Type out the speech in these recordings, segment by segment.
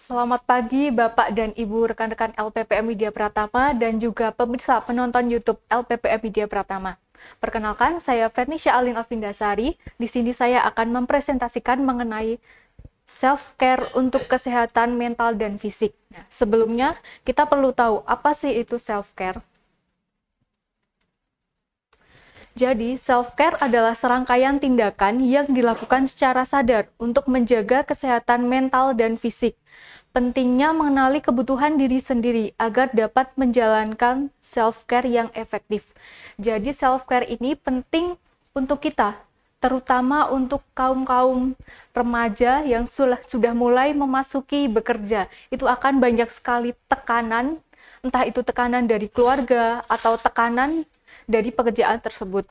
Selamat pagi Bapak dan Ibu rekan-rekan LPPM Media Pratama dan juga pemirsa penonton YouTube LPPM Media Pratama. Perkenalkan, saya Fernisha Alin Alvindasari. Di sini saya akan mempresentasikan mengenai self-care untuk kesehatan mental dan fisik. Nah, sebelumnya, kita perlu tahu apa sih itu self-care. Jadi, self-care adalah serangkaian tindakan yang dilakukan secara sadar untuk menjaga kesehatan mental dan fisik. Pentingnya mengenali kebutuhan diri sendiri agar dapat menjalankan self-care yang efektif. Jadi, self-care ini penting untuk kita, terutama untuk kaum-kaum remaja yang sudah mulai memasuki bekerja. Itu akan banyak sekali tekanan, entah itu tekanan dari keluarga atau tekanan dari pekerjaan tersebut.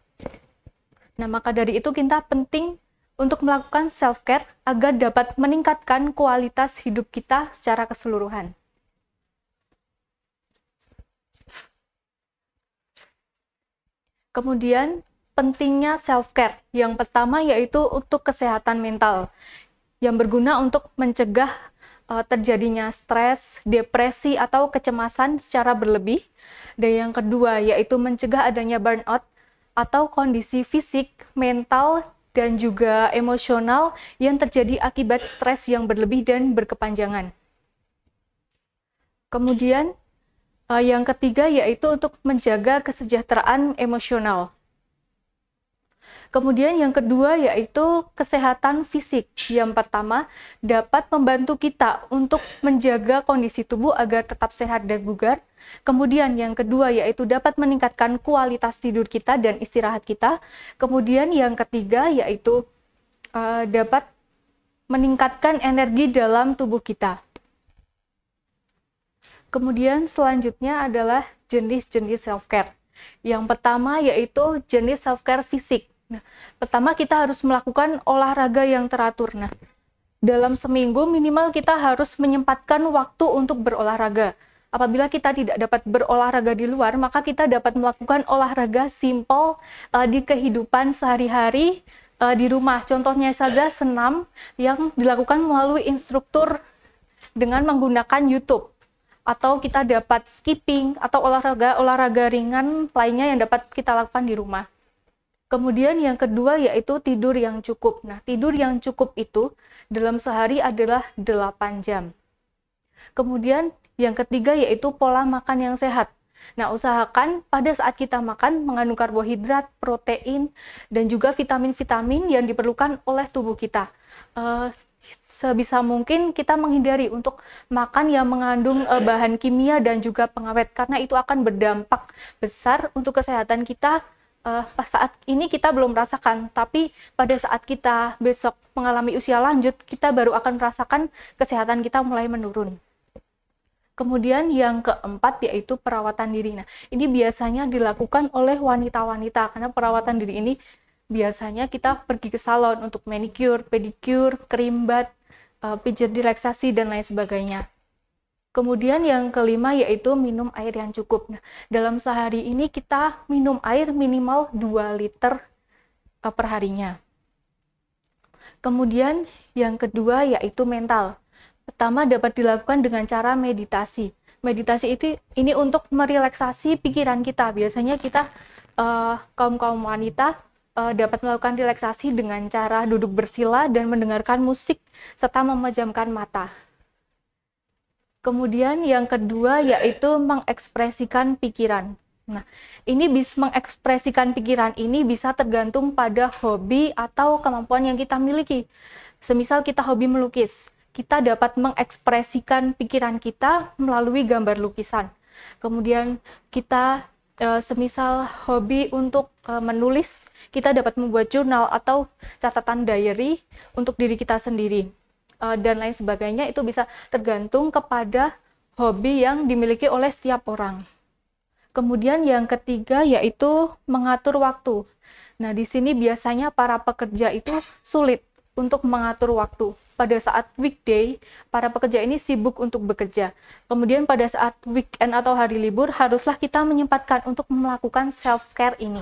Nah, maka dari itu kita penting untuk melakukan self-care agar dapat meningkatkan kualitas hidup kita secara keseluruhan. Kemudian, pentingnya self-care. Yang pertama yaitu untuk kesehatan mental, yang berguna untuk mencegah terjadinya stres, depresi, atau kecemasan secara berlebih. Dan yang kedua yaitu mencegah adanya burnout atau kondisi fisik, mental, dan juga emosional yang terjadi akibat stres yang berlebih dan berkepanjangan. Kemudian yang ketiga yaitu untuk menjaga kesejahteraan emosional. Kemudian yang kedua yaitu kesehatan fisik. Yang pertama, dapat membantu kita untuk menjaga kondisi tubuh agar tetap sehat dan bugar. Kemudian yang kedua yaitu dapat meningkatkan kualitas tidur kita dan istirahat kita. Kemudian yang ketiga yaitu dapat meningkatkan energi dalam tubuh kita. Kemudian selanjutnya adalah jenis-jenis self-care. Yang pertama yaitu jenis self-care fisik. Nah, pertama kita harus melakukan olahraga yang teratur. Nah, dalam seminggu minimal kita harus menyempatkan waktu untuk berolahraga. Apabila kita tidak dapat berolahraga di luar, maka kita dapat melakukan olahraga simpel di kehidupan sehari-hari di rumah. Contohnya saja senam yang dilakukan melalui instruktur dengan menggunakan YouTube. Atau kita dapat skipping atau olahraga ringan lainnya yang dapat kita lakukan di rumah. Kemudian yang kedua yaitu tidur yang cukup. Nah, tidur yang cukup itu dalam sehari adalah 8 jam. Kemudian yang ketiga yaitu pola makan yang sehat. Nah, usahakan pada saat kita makan mengandung karbohidrat, protein, dan juga vitamin-vitamin yang diperlukan oleh tubuh kita. Sebisa mungkin kita menghindari untuk makan yang mengandung bahan kimia dan juga pengawet, karena itu akan berdampak besar untuk kesehatan kita. Saat ini kita belum merasakan, tapi pada saat kita besok mengalami usia lanjut, kita baru akan merasakan kesehatan kita mulai menurun. Kemudian yang keempat yaitu perawatan diri. Nah, ini biasanya dilakukan oleh wanita-wanita, karena perawatan diri ini biasanya kita pergi ke salon untuk manicure, pedicure, kerimbat, pijat relaksasi, dan lain sebagainya. Kemudian yang kelima yaitu minum air yang cukup. Nah, dalam sehari ini kita minum air minimal 2 liter per harinya. Kemudian yang kedua yaitu mental. Pertama dapat dilakukan dengan cara meditasi. Meditasi ini untuk merelaksasi pikiran kita. Biasanya kita kaum wanita dapat melakukan relaksasi dengan cara duduk bersila dan mendengarkan musik serta memejamkan mata. Kemudian yang kedua yaitu mengekspresikan pikiran. Nah, ini bisa mengekspresikan pikiran ini bisa tergantung pada hobi atau kemampuan yang kita miliki. Semisal kita hobi melukis, kita dapat mengekspresikan pikiran kita melalui gambar lukisan. Kemudian kita semisal hobi untuk menulis, kita dapat membuat jurnal atau catatan diary untuk diri kita sendiri. Dan lain sebagainya. Itu bisa tergantung kepada hobi yang dimiliki oleh setiap orang. Kemudian yang ketiga yaitu mengatur waktu. Nah, di sini biasanya para pekerja itu sulit untuk mengatur waktu. Pada saat weekday, para pekerja ini sibuk untuk bekerja. Kemudian pada saat weekend atau hari libur, haruslah kita menyempatkan untuk melakukan self-care ini.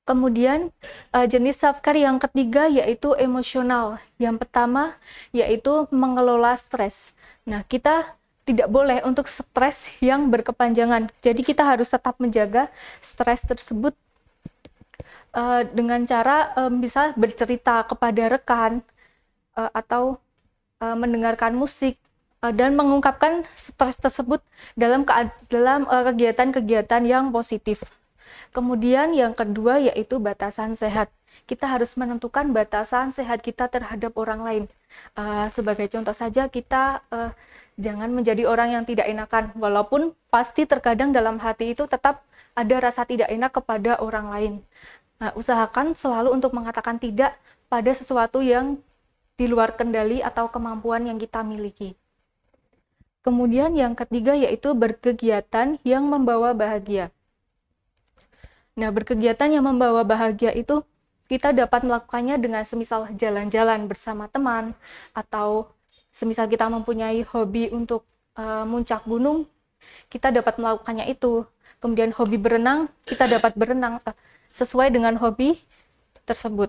Kemudian jenis self-care yang ketiga yaitu emosional. Yang pertama yaitu mengelola stres. Nah, kita tidak boleh untuk stres yang berkepanjangan. Jadi kita harus tetap menjaga stres tersebut dengan cara bisa bercerita kepada rekan atau mendengarkan musik dan mengungkapkan stres tersebut dalam kegiatan-kegiatan yang positif. Kemudian yang kedua yaitu batasan sehat. Kita harus menentukan batasan sehat kita terhadap orang lain. Sebagai contoh saja, kita jangan menjadi orang yang tidak enakan, walaupun pasti terkadang dalam hati itu tetap ada rasa tidak enak kepada orang lain. Usahakan selalu untuk mengatakan tidak pada sesuatu yang di luar kendali atau kemampuan yang kita miliki. Kemudian yang ketiga yaitu berkegiatan yang membawa bahagia. Nah, berkegiatan yang membawa bahagia itu kita dapat melakukannya dengan semisal jalan-jalan bersama teman, atau semisal kita mempunyai hobi untuk muncak gunung, kita dapat melakukannya itu. Kemudian hobi berenang, kita dapat berenang sesuai dengan hobi tersebut.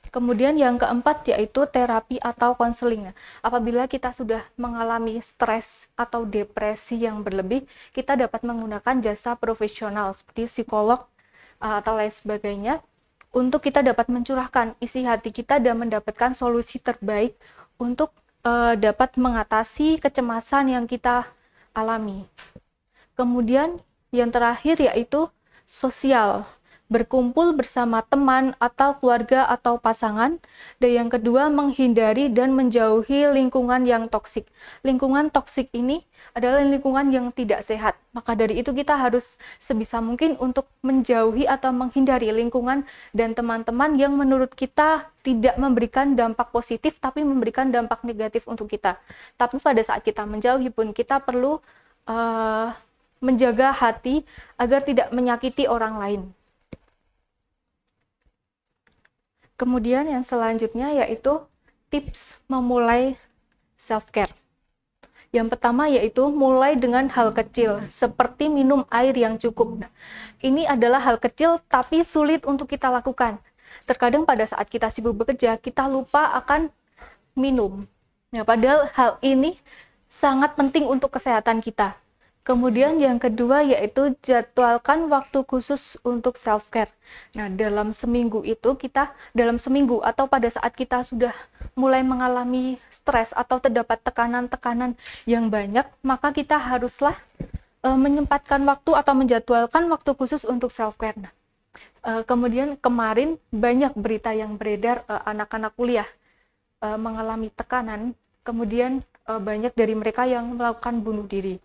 Kemudian yang keempat yaitu terapi atau konseling. Apabila kita sudah mengalami stres atau depresi yang berlebih, kita dapat menggunakan jasa profesional seperti psikolog atau lain sebagainya untuk kita dapat mencurahkan isi hati kita dan mendapatkan solusi terbaik untuk dapat mengatasi kecemasan yang kita alami. Kemudian yang terakhir yaitu sosial, berkumpul bersama teman atau keluarga atau pasangan. Dan yang kedua, menghindari dan menjauhi lingkungan yang toksik. Lingkungan toksik ini adalah lingkungan yang tidak sehat. Maka dari itu kita harus sebisa mungkin untuk menjauhi atau menghindari lingkungan dan teman-teman yang menurut kita tidak memberikan dampak positif tapi memberikan dampak negatif untuk kita. Tapi pada saat kita menjauhi pun kita perlu menjaga hati agar tidak menyakiti orang lain. Kemudian yang selanjutnya yaitu tips memulai self-care. Yang pertama yaitu mulai dengan hal kecil, seperti minum air yang cukup. Nah, ini adalah hal kecil tapi sulit untuk kita lakukan. Terkadang pada saat kita sibuk bekerja, kita lupa akan minum. Nah, padahal hal ini sangat penting untuk kesehatan kita. Kemudian yang kedua yaitu jadwalkan waktu khusus untuk self-care. Nah, dalam seminggu atau pada saat kita sudah mulai mengalami stres atau terdapat tekanan-tekanan yang banyak, maka kita haruslah menyempatkan waktu atau menjadwalkan waktu khusus untuk self-care. Nah, kemudian kemarin banyak berita yang beredar anak-anak kuliah mengalami tekanan, kemudian banyak dari mereka yang melakukan bunuh diri.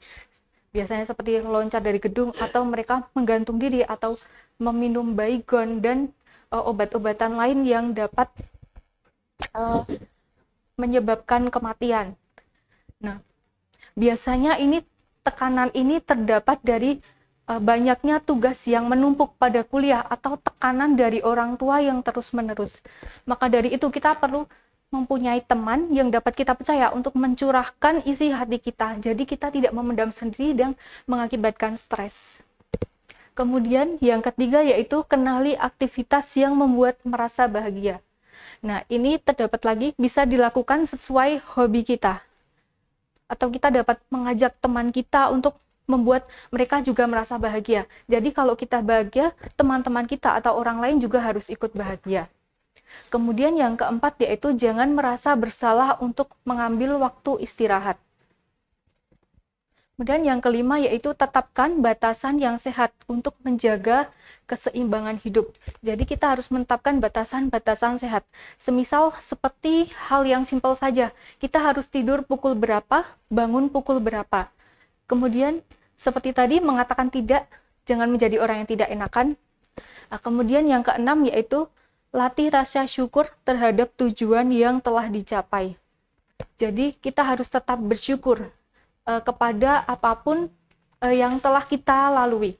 Biasanya seperti loncat dari gedung atau mereka menggantung diri atau meminum baygon dan obat-obatan lain yang dapat menyebabkan kematian. Nah, biasanya tekanan ini terdapat dari banyaknya tugas yang menumpuk pada kuliah atau tekanan dari orang tua yang terus-menerus. Maka dari itu kita perlu mempunyai teman yang dapat kita percaya untuk mencurahkan isi hati kita. Jadi kita tidak memendam sendiri dan mengakibatkan stres. Kemudian yang ketiga yaitu kenali aktivitas yang membuat merasa bahagia. Nah, ini terdapat lagi bisa dilakukan sesuai hobi kita. Atau kita dapat mengajak teman kita untuk membuat mereka juga merasa bahagia. Jadi kalau kita bahagia, teman-teman kita atau orang lain juga harus ikut bahagia. Kemudian yang keempat yaitu jangan merasa bersalah untuk mengambil waktu istirahat. Kemudian yang kelima yaitu tetapkan batasan yang sehat untuk menjaga keseimbangan hidup. Jadi kita harus menetapkan batasan-batasan sehat. Semisal seperti hal yang simpel saja, kita harus tidur pukul berapa, bangun pukul berapa. Kemudian seperti tadi mengatakan tidak, jangan menjadi orang yang tidak enakan. Nah, kemudian yang keenam yaitu latih rasa syukur terhadap tujuan yang telah dicapai. Jadi kita harus tetap bersyukur kepada apapun yang telah kita lalui.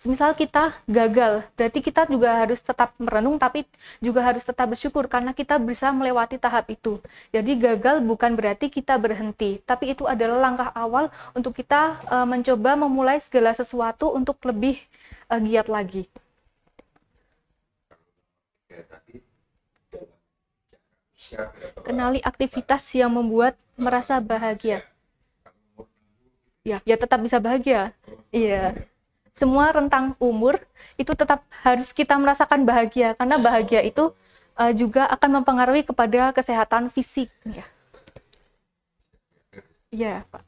Semisal kita gagal, berarti kita juga harus tetap merenung, tapi juga harus tetap bersyukur karena kita bisa melewati tahap itu. Jadi gagal bukan berarti kita berhenti, tapi itu adalah langkah awal untuk kita mencoba memulai segala sesuatu untuk lebih giat lagi. Kenali aktivitas yang membuat merasa bahagia. Ya, ya tetap bisa bahagia. Iya. Semua rentang umur itu tetap harus kita merasakan bahagia, karena bahagia itu juga akan mempengaruhi kepada kesehatan fisik. Ya, iya, Pak.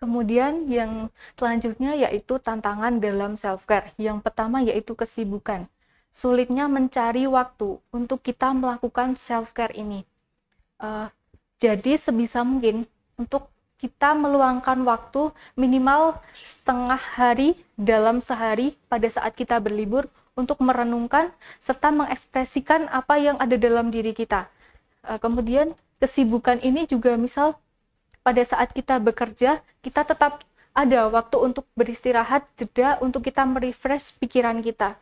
Kemudian yang selanjutnya yaitu tantangan dalam self-care. Yang pertama yaitu kesibukan. Sulitnya mencari waktu untuk kita melakukan self-care ini. Jadi sebisa mungkin untuk kita meluangkan waktu minimal setengah hari dalam sehari pada saat kita berlibur untuk merenungkan serta mengekspresikan apa yang ada dalam diri kita. Kemudian kesibukan ini juga misal pada saat kita bekerja, kita tetap ada waktu untuk beristirahat, jeda untuk kita merefresh pikiran kita.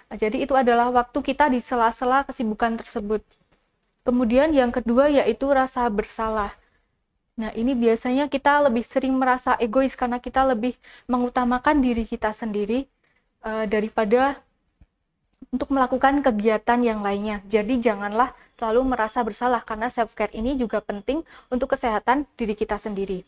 Jadi itu adalah waktu kita di sela-sela kesibukan tersebut. Kemudian yang kedua yaitu rasa bersalah. Nah, ini biasanya kita lebih sering merasa egois karena kita lebih mengutamakan diri kita sendiri daripada untuk melakukan kegiatan yang lainnya. Jadi janganlah selalu merasa bersalah karena self-care ini juga penting untuk kesehatan diri kita sendiri.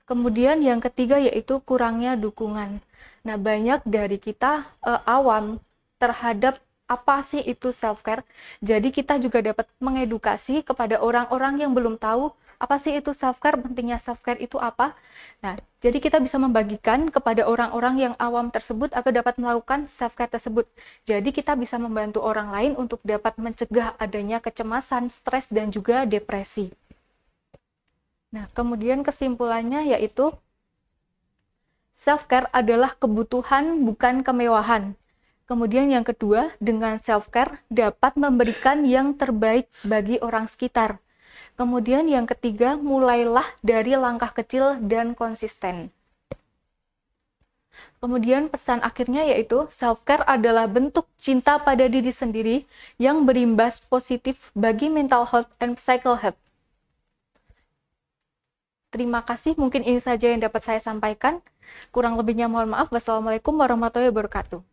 Kemudian yang ketiga yaitu kurangnya dukungan. Nah, banyak dari kita awam terhadap apa sih itu self-care. Jadi kita juga dapat mengedukasi kepada orang-orang yang belum tahu apa sih itu self-care, pentingnya self-care itu apa. Nah, jadi kita bisa membagikan kepada orang-orang yang awam tersebut agar dapat melakukan self-care tersebut. Jadi kita bisa membantu orang lain untuk dapat mencegah adanya kecemasan, stres, dan juga depresi. Nah, kemudian kesimpulannya yaitu self-care adalah kebutuhan bukan kemewahan. Kemudian yang kedua, dengan self-care dapat memberikan yang terbaik bagi orang sekitar. Kemudian yang ketiga, mulailah dari langkah kecil dan konsisten. Kemudian pesan akhirnya yaitu self-care adalah bentuk cinta pada diri sendiri yang berimbas positif bagi mental health and psychical health. Terima kasih, mungkin ini saja yang dapat saya sampaikan. Kurang lebihnya mohon maaf. Wassalamualaikum warahmatullahi wabarakatuh.